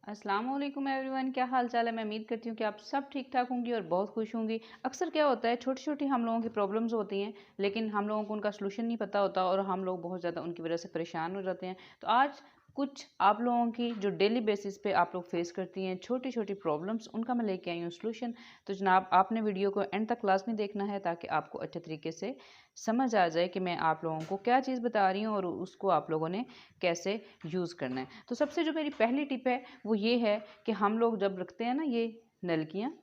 अस्सलाम वालेकुम एवरीवन, क्या हाल चाल है। मैं उम्मीद करती हूँ कि आप सब ठीक ठाक होंगी और बहुत खुश होंगी। अक्सर क्या होता है, छोटी छोटी हम लोगों की प्रॉब्लम्स होती हैं, लेकिन हम लोगों को उनका सलूशन नहीं पता होता और हम लोग बहुत ज़्यादा उनकी वजह से परेशान हो जाते हैं। तो आज कुछ आप लोगों की जो डेली बेसिस पे आप लोग फेस करती हैं छोटी छोटी प्रॉब्लम्स, उनका मैं लेके आई हूँ सलूशन। तो जनाब, आपने वीडियो को एंड तक क्लास में देखना है ताकि आपको अच्छे तरीके से समझ आ जाए कि मैं आप लोगों को क्या चीज़ बता रही हूँ और उसको आप लोगों ने कैसे यूज़ करना है। तो सबसे जो मेरी पहली टिप है वो ये है कि हम लोग जब रखते हैं ना ये नलकियाँ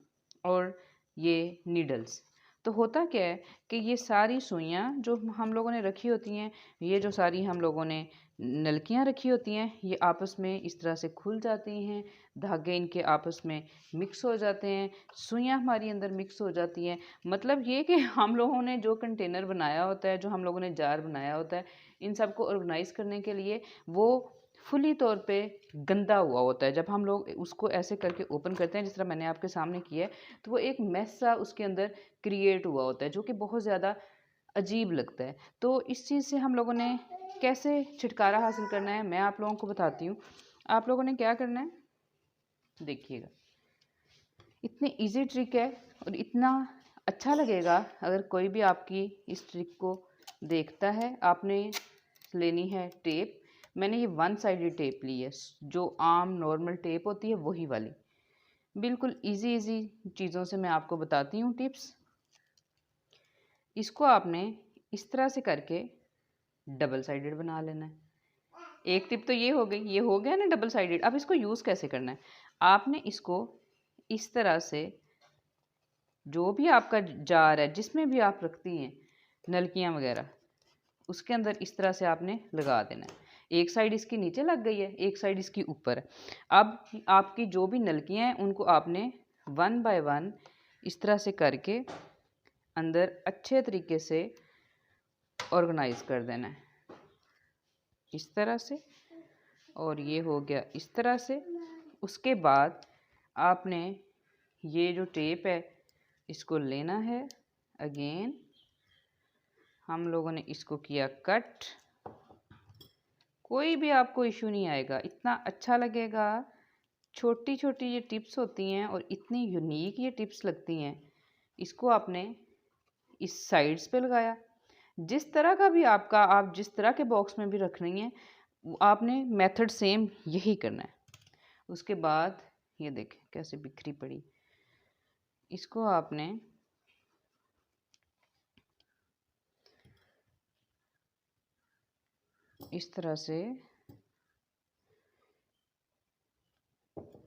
और ये नीडल्स, तो होता क्या है कि ये सारी सुइयाँ जो हम लोगों ने रखी होती हैं, ये जो सारी हम लोगों ने नलकियाँ रखी होती हैं, ये आपस में इस तरह से खुल जाती हैं, धागे इनके आपस में मिक्स हो जाते हैं, सुइयाँ हमारी अंदर मिक्स हो जाती हैं। मतलब ये कि हम लोगों ने जो कंटेनर बनाया होता है, जो हम लोगों ने जार बनाया होता है, इन सबको ऑर्गेनाइज करने के लिए, वो फुली तौर पे गंदा हुआ होता है। जब हम लोग उसको ऐसे करके ओपन करते हैं जिस तरह मैंने आपके सामने किया है, तो वो एक मैस सा उसके अंदर क्रिएट हुआ होता है जो कि बहुत ज़्यादा अजीब लगता है। तो इस चीज़ से हम लोगों ने कैसे छुटकारा हासिल करना है, मैं आप लोगों को बताती हूँ। आप लोगों ने क्या करना है, देखिएगा। इतनी इजी ट्रिक है और इतना अच्छा लगेगा अगर कोई भी आपकी इस ट्रिक को देखता है। आपने लेनी है टेप। मैंने ये वन साइडेड टेप ली है, जो आम नॉर्मल टेप होती है वही वाली। बिल्कुल इजी इजी चीज़ों से मैं आपको बताती हूँ टिप्स। इसको आपने इस तरह से करके डबल साइडेड बना लेना है। एक टिप तो ये हो गई, ये हो गया ना डबल साइडेड। अब इसको यूज़ कैसे करना है, आपने इसको इस तरह से, जो भी आपका जार है जिसमें भी आप रखती हैं नलकियाँ वगैरह, उसके अंदर इस तरह से आपने लगा देना है। एक साइड इसकी नीचे लग गई है, एक साइड इसकी ऊपर है। अब आपकी जो भी नलकियाँ हैं उनको आपने वन बाय वन इस तरह से करके अंदर अच्छे तरीके से ऑर्गेनाइज कर देना है, इस तरह से। और ये हो गया इस तरह से। उसके बाद आपने ये जो टेप है इसको लेना है। अगेन हम लोगों ने इसको किया कट। कोई भी आपको इशू नहीं आएगा, इतना अच्छा लगेगा। छोटी छोटी ये टिप्स होती हैं और इतनी यूनिक ये टिप्स लगती हैं। इसको आपने इस साइड्स पे लगाया, जिस तरह का भी आपका, आप जिस तरह के बॉक्स में भी रख रही हैं, आपने मेथड सेम यही करना है। उसके बाद ये देखें कैसे बिखरी पड़ी। इसको आपने इस तरह से,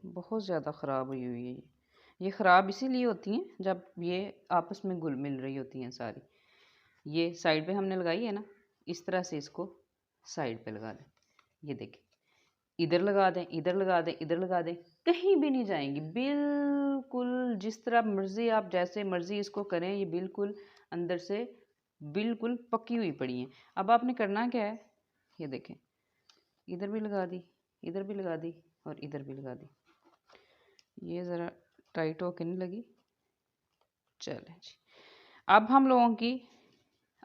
बहुत ज़्यादा ख़राब हुई हुई है ये ख़राब इसीलिए होती हैं जब ये आपस में घुल मिल रही होती हैं सारी। ये साइड पे हमने लगाई है ना, इस तरह से इसको साइड पे लगा दें। ये देखें, इधर लगा दें, इधर लगा दें, इधर लगा दें, कहीं भी नहीं जाएंगी। बिल्कुल जिस तरह मर्ज़ी, आप जैसे मर्ज़ी इसको करें, ये बिल्कुल अंदर से बिल्कुल पकी हुई पड़ी हैं। अब आपने करना क्या है, ये देखें, इधर भी लगा दी, इधर भी लगा दी और इधर भी लगा दी। ये ज़रा टाइट होके नहीं लगी। चलें जी, अब हम लोगों की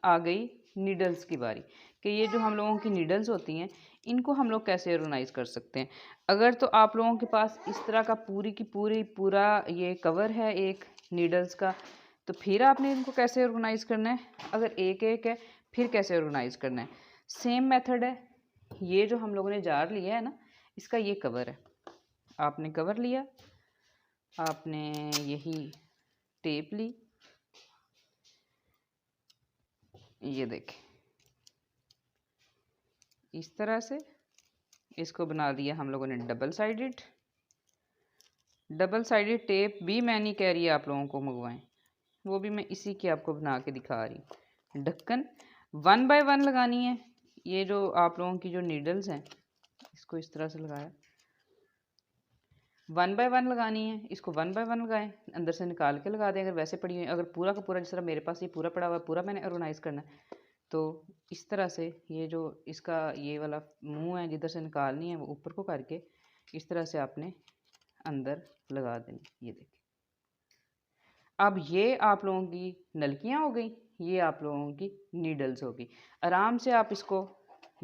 आ गई नीडल्स की बारी, कि ये जो हम लोगों की नीडल्स होती हैं इनको हम लोग कैसे ऑर्गेनाइज कर सकते हैं। अगर तो आप लोगों के पास इस तरह का पूरी की पूरी पूरा ये कवर है एक नीडल्स का, तो फिर आपने इनको कैसे ऑर्गेनाइज करना है। अगर एक एक है फिर कैसे ऑर्गेनाइज करना है, सेम मेथड है। ये जो हम लोगों ने जार लिया है ना, इसका ये कवर है। आपने कवर लिया, आपने यही टेप ली, ये देखें इस तरह से इसको बना दिया हम लोगों ने double sided. Double sided tape भी मैं नहीं कह रही आप लोगों को मंगवाएं, वो भी मैं इसी की आपको बना के दिखा रही हूँ। ढक्कन वन बाय वन लगानी है। ये जो आप लोगों की जो नीडल्स हैं, इसको इस तरह से लगाया, वन बाय वन लगानी है। इसको वन बाय वन लगाएं, अंदर से निकाल के लगा दें अगर वैसे पड़ी हुई। अगर पूरा का पूरा, जिस तरह मेरे पास ये पूरा पड़ा हुआ है, पूरा मैंने ऑर्गेनाइज करना है, तो इस तरह से ये जो इसका ये वाला मुंह है जिधर से निकालनी है, वो ऊपर को करके इस तरह से आपने अंदर लगा देनी। ये देखिए, अब ये आप लोगों की नलकियां हो गई, ये आप लोगों की नीडल्स होगी। आराम से आप इसको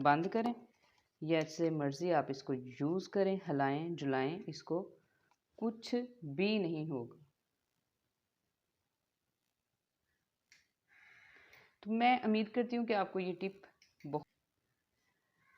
बंद करें, जैसे मर्ज़ी आप इसको यूज़ करें, हिलाएं जुलाएं, इसको कुछ भी नहीं होगा। तो मैं उम्मीद करती हूँ कि आपको ये टिप बहुत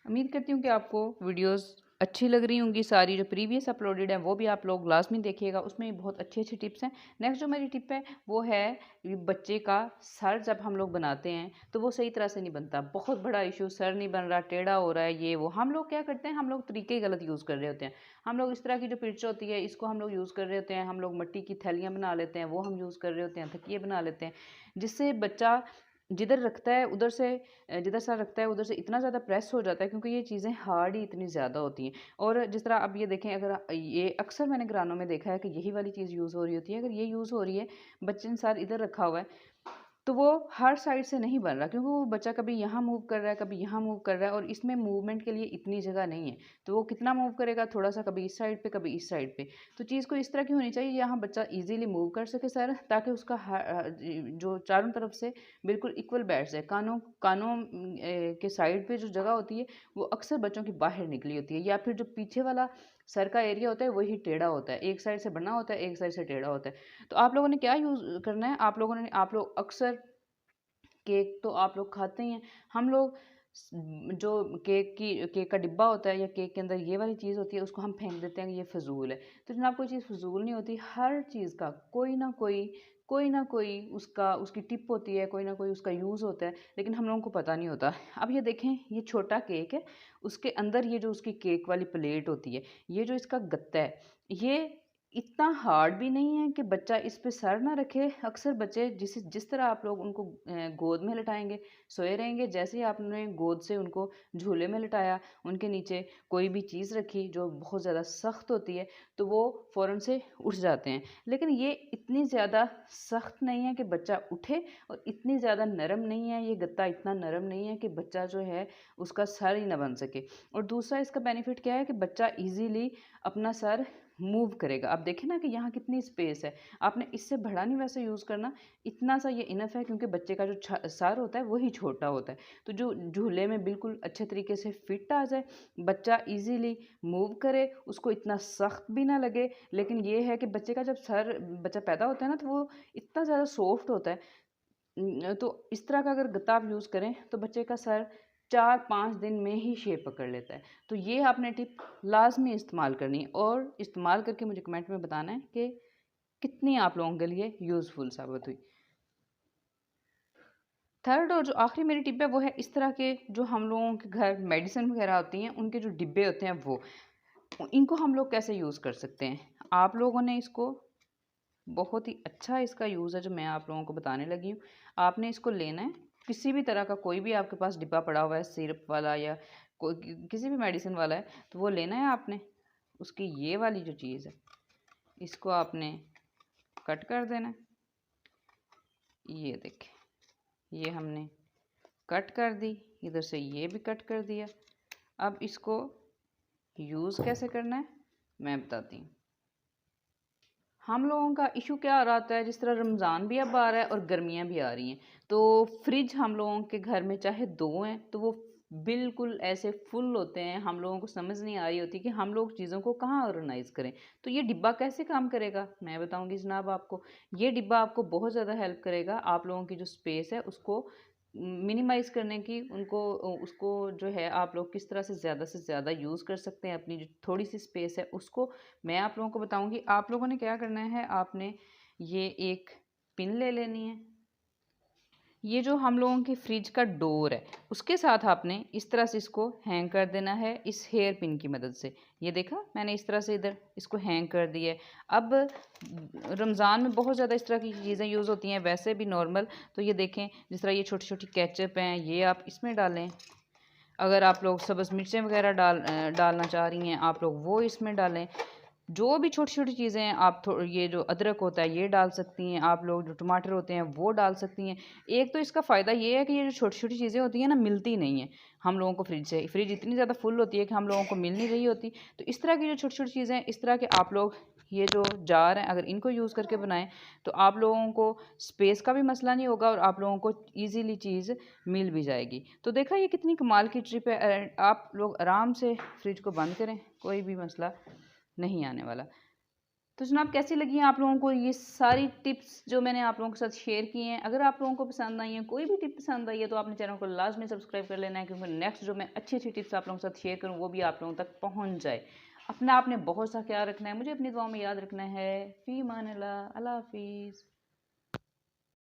उम्मीद करती हूँ कि आपको वीडियोस अच्छी लग रही होंगी। सारी जो प्रीवियस अपलोडेड है वो भी आप लोग लाजमी देखिएगा, उसमें बहुत अच्छी अच्छी टिप्स हैं। नेक्स्ट जो मेरी टिप है वो है बच्चे का सर जब हम लोग बनाते हैं तो वो सही तरह से नहीं बनता। बहुत बड़ा इशू, सर नहीं बन रहा, टेढ़ा हो रहा है, ये वो। हम लोग क्या करते हैं, हम लोग तरीके ही गलत यूज़ कर रहे होते हैं। हम लोग इस तरह की जो पिच होती है इसको हम लोग यूज़ कर रहे होते हैं। हम लोग मिट्टी की थैलियाँ बना लेते हैं, वो हम यूज़ कर रहे होते हैं, तकिए बना लेते हैं, जिससे बच्चा जिधर रखता है उधर से जिधर सर रखता है उधर से इतना ज़्यादा प्रेस हो जाता है, क्योंकि ये चीज़ें हार्ड ही इतनी ज़्यादा होती हैं। और जिस तरह अब ये देखें, अगर ये अक्सर मैंने घरानों में देखा है कि यही वाली चीज़ यूज़ हो रही होती है। अगर ये यूज़ हो रही है, बच्चे ने सर इधर रखा हुआ है, तो वो हर साइड से नहीं बन रहा, क्योंकि वो बच्चा कभी यहाँ मूव कर रहा है, कभी यहाँ मूव कर रहा है, और इसमें मूवमेंट के लिए इतनी जगह नहीं है। तो वो कितना मूव करेगा, थोड़ा सा, कभी इस साइड पे कभी इस साइड पे। तो चीज़ को इस तरह की होनी चाहिए यहाँ बच्चा इजीली मूव कर सके सर, ताकि उसका जो चारों तरफ से बिल्कुल इक्वल बैठ जाए। कानों कानों के साइड पे जो जगह होती है वो अक्सर बच्चों की बाहर निकली होती है, या फिर जो पीछे वाला सर का एरिया होता है वही टेढ़ा होता है, एक साइड से बना होता है, एक साइड से टेढ़ा होता है। तो आप लोगों ने क्या यूज़ करना है, आप लोग अक्सर केक तो आप लोग खाते ही हैं। हम लोग जो केक का डिब्बा होता है या केक के अंदर ये वाली चीज़ होती है उसको हम फेंक देते हैं कि ये फ़िज़ूल है। तो जनाब कोई चीज़ फ़िज़ूल नहीं होती। हर चीज़ का कोई ना कोई उसका उसकी टिप होती है, कोई ना कोई उसका यूज़ होता है, लेकिन हम लोगों को पता नहीं होता। अब ये देखें, ये छोटा केक है, उसके अंदर ये जो उसकी केक वाली प्लेट होती है, ये जो इसका गत्ता है, ये इतना हार्ड भी नहीं है कि बच्चा इस पे सर ना रखे। अक्सर बच्चे जिस तरह आप लोग उनको गोद में लिटाएंगे, सोए रहेंगे, जैसे ही आपने गोद से उनको झूले में लिटाया, उनके नीचे कोई भी चीज़ रखी जो बहुत ज़्यादा सख्त होती है, तो वो फ़ौरन से उठ जाते हैं। लेकिन ये इतनी ज़्यादा सख्त नहीं है कि बच्चा उठे, और इतनी ज़्यादा नरम नहीं है, ये गत्ता इतना नरम नहीं है कि बच्चा जो है उसका सर ही ना बन सके। और दूसरा इसका बेनिफिट क्या है कि बच्चा ईजीली अपना सर मूव करेगा। आप देखें ना कि यहाँ कितनी स्पेस है, आपने इससे बड़ा नहीं वैसे यूज़ करना, इतना सा ये इनफ है, क्योंकि बच्चे का जो सर होता है वही छोटा होता है। तो जो झूले में बिल्कुल अच्छे तरीके से फिट आ जाए, बच्चा इजीली मूव करे, उसको इतना सख्त भी ना लगे। लेकिन ये है कि बच्चे का जब बच्चा पैदा होता है ना, तो वो इतना ज़्यादा सॉफ्ट होता है। तो इस तरह का अगर गत्ता आप यूज़ करें तो बच्चे का सर 4-5 दिन में ही शेप पकड़ लेता है। तो ये आपने टिप लाज़मी इस्तेमाल करनी है, और इस्तेमाल करके मुझे कमेंट में बताना है कि कितनी आप लोगों के लिए यूज़फुल साबित हुई। थर्ड और जो आखिरी मेरी टिप है वो है, इस तरह के जो हम लोगों के घर मेडिसिन वगैरह होती हैं उनके जो डिब्बे होते हैं वो, इनको हम लोग कैसे यूज़ कर सकते हैं। आप लोगों ने इसको बहुत ही अच्छा इसका यूज़ है जो मैं आप लोगों को बताने लगी हूँ। आपने इसको लेना है, किसी भी तरह का कोई भी आपके पास डिब्बा पड़ा हुआ है, सिरप वाला या कोई किसी भी मेडिसिन वाला है, तो वो लेना है आपने। उसकी ये वाली जो चीज़ है इसको आपने कट कर देना है। ये देखें, ये हमने कट कर दी, इधर से ये भी कट कर दिया। अब इसको यूज़ कैसे करना है मैं बताती हूँ। हम लोगों का इशू क्या आ रहा है, जिस तरह रमज़ान भी अब आ रहा है और गर्मियाँ भी आ रही हैं, तो फ्रिज हम लोगों के घर में चाहे 2 हैं तो वो बिल्कुल ऐसे फुल होते हैं। हम लोगों को समझ नहीं आ रही होती कि हम लोग चीज़ों को कहाँ ऑर्गेनाइज़ करें। तो ये डिब्बा कैसे काम करेगा मैं बताऊंगी जनाब आपको। ये डिब्बा आपको बहुत ज़्यादा हेल्प करेगा आप लोगों की जो स्पेस है उसको मिनिमाइज़ करने की। उसको जो है आप लोग किस तरह से ज़्यादा यूज़ कर सकते हैं। अपनी जो थोड़ी सी स्पेस है उसको मैं आप लोगों को बताऊंगी। आप लोगों ने क्या करना है, आपने ये एक पिन ले लेनी है। ये जो हम लोगों की फ्रिज का डोर है उसके साथ आपने इस तरह से इसको हैंग कर देना है, इस हेयर पिन की मदद से। ये देखा मैंने इस तरह से इधर इसको हैंग कर दिया है। अब रमज़ान में बहुत ज़्यादा इस तरह की चीज़ें यूज़ होती हैं, वैसे भी नॉर्मल। तो ये देखें, जिस तरह ये छोटी छोटी केचप हैं, ये आप इसमें डालें। अगर आप लोग सब्ज़ मिर्चें वगैरह डालना चाह रही हैं आप लोग वो इसमें डालें। जो भी छोटी-छोटी चीज़ें हैं आप ये जो अदरक होता है ये डाल सकती हैं, आप लोग जो टमाटर होते हैं वो डाल सकती हैं। एक तो इसका फ़ायदा ये है कि ये जो छोटी-छोटी चीज़ें होती हैं ना मिलती नहीं हैं हम लोगों को फ्रिज से। फ्रिज इतनी ज़्यादा फुल होती है कि हम लोगों को मिल नहीं रही होती। तो इस तरह की जो छोटी-छोटी चीज़ें हैं, इस तरह के आप लोग ये जो जार हैं अगर इनको यूज़ करके बनाएँ तो आप लोगों को स्पेस का भी मसला नहीं होगा और आप लोगों को ईज़िली चीज़ मिल भी जाएगी। तो देखा ये कितनी कमाल की ट्रिप है आप लोग आराम से फ्रिज को बंद करें, कोई भी मसला नहीं आने वाला। तो जनाब कैसी लगी हैं आप लोगों को ये सारी टिप्स जो मैंने आप लोगों के साथ शेयर की हैं? अगर आप लोगों को पसंद आई हैं, कोई भी टिप पसंद आई है तो आपने चैनल को लाज़मी सब्सक्राइब कर लेना है क्योंकि नेक्स्ट जो मैं अच्छी-अच्छी टिप्स आप लोगों के साथ शेयर करूँ वो भी आप लोगों तक पहुँच जाए। अपना आपने बहुत सा ख्याल रखना है, मुझे अपनी दुआओं में याद रखना है। फ़ी अमान अल्लाह, अल्लाह हाफ़िज़।